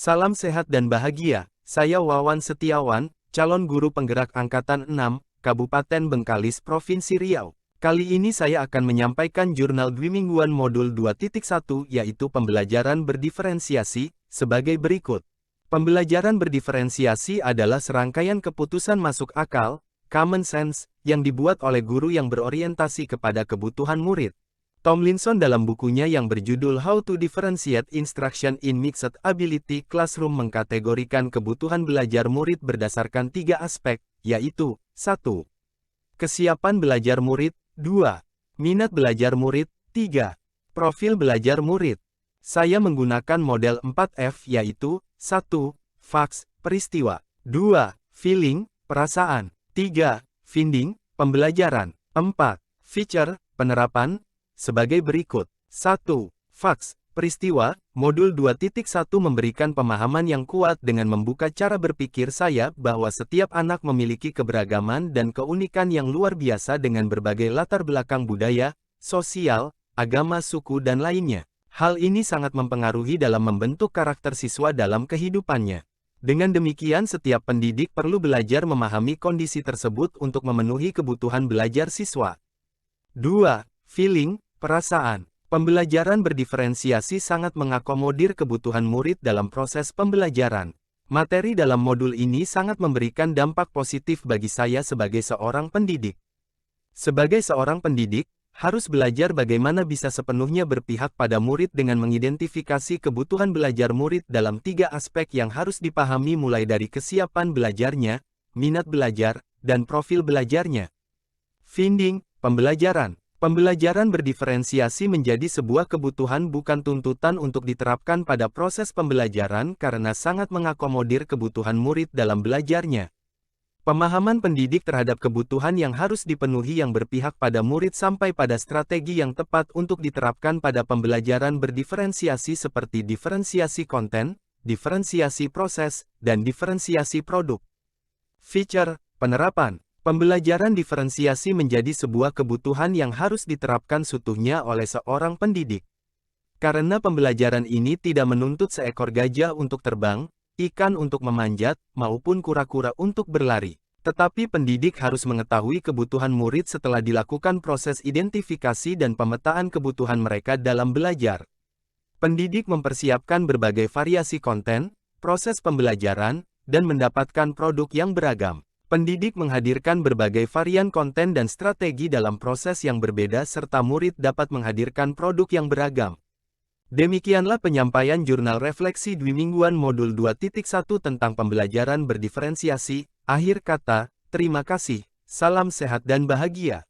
Salam sehat dan bahagia, saya Wawan Setiawan, calon guru penggerak Angkatan 6, Kabupaten Bengkalis, Provinsi Riau. Kali ini saya akan menyampaikan jurnal dwimingguan modul 2.1 yaitu pembelajaran berdiferensiasi, sebagai berikut. Pembelajaran berdiferensiasi adalah serangkaian keputusan masuk akal, common sense, yang dibuat oleh guru yang berorientasi kepada kebutuhan murid. Tomlinson dalam bukunya yang berjudul How to Differentiate Instruction in Mixed Ability Classroom mengkategorikan kebutuhan belajar murid berdasarkan 3 aspek, yaitu 1. Kesiapan belajar murid, 2. Minat belajar murid, 3. Profil belajar murid. Saya menggunakan model 4F yaitu 1. Facts, peristiwa, 2. Feeling, perasaan, 3. Finding, pembelajaran, 4. Feature, penerapan, sebagai berikut. 1. Facts, peristiwa, modul 2.1 memberikan pemahaman yang kuat dengan membuka cara berpikir saya bahwa setiap anak memiliki keberagaman dan keunikan yang luar biasa dengan berbagai latar belakang budaya, sosial, agama, suku, dan lainnya. Hal ini sangat mempengaruhi dalam membentuk karakter siswa dalam kehidupannya. Dengan demikian setiap pendidik perlu belajar memahami kondisi tersebut untuk memenuhi kebutuhan belajar siswa. 2. Feeling, perasaan. Pembelajaran berdiferensiasi sangat mengakomodir kebutuhan murid dalam proses pembelajaran. Materi dalam modul ini sangat memberikan dampak positif bagi saya sebagai seorang pendidik. Sebagai seorang pendidik, harus belajar bagaimana bisa sepenuhnya berpihak pada murid dengan mengidentifikasi kebutuhan belajar murid dalam 3 aspek yang harus dipahami mulai dari kesiapan belajarnya, minat belajar, dan profil belajarnya. Finding, pembelajaran. Pembelajaran berdiferensiasi menjadi sebuah kebutuhan bukan tuntutan untuk diterapkan pada proses pembelajaran karena sangat mengakomodir kebutuhan murid dalam belajarnya. Pemahaman pendidik terhadap kebutuhan yang harus dipenuhi yang berpihak pada murid sampai pada strategi yang tepat untuk diterapkan pada pembelajaran berdiferensiasi seperti diferensiasi konten, diferensiasi proses, dan diferensiasi produk. Feature, penerapan. Pembelajaran diferensiasi menjadi sebuah kebutuhan yang harus diterapkan seutuhnya oleh seorang pendidik. Karena pembelajaran ini tidak menuntut seekor gajah untuk terbang, ikan untuk memanjat, maupun kura-kura untuk berlari. Tetapi pendidik harus mengetahui kebutuhan murid setelah dilakukan proses identifikasi dan pemetaan kebutuhan mereka dalam belajar. Pendidik mempersiapkan berbagai variasi konten, proses pembelajaran, dan mendapatkan produk yang beragam. Pendidik menghadirkan berbagai varian konten dan strategi dalam proses yang berbeda serta murid dapat menghadirkan produk yang beragam. Demikianlah penyampaian jurnal refleksi dwimingguan modul 2.1 tentang pembelajaran berdiferensiasi. Akhir kata, terima kasih, salam sehat dan bahagia.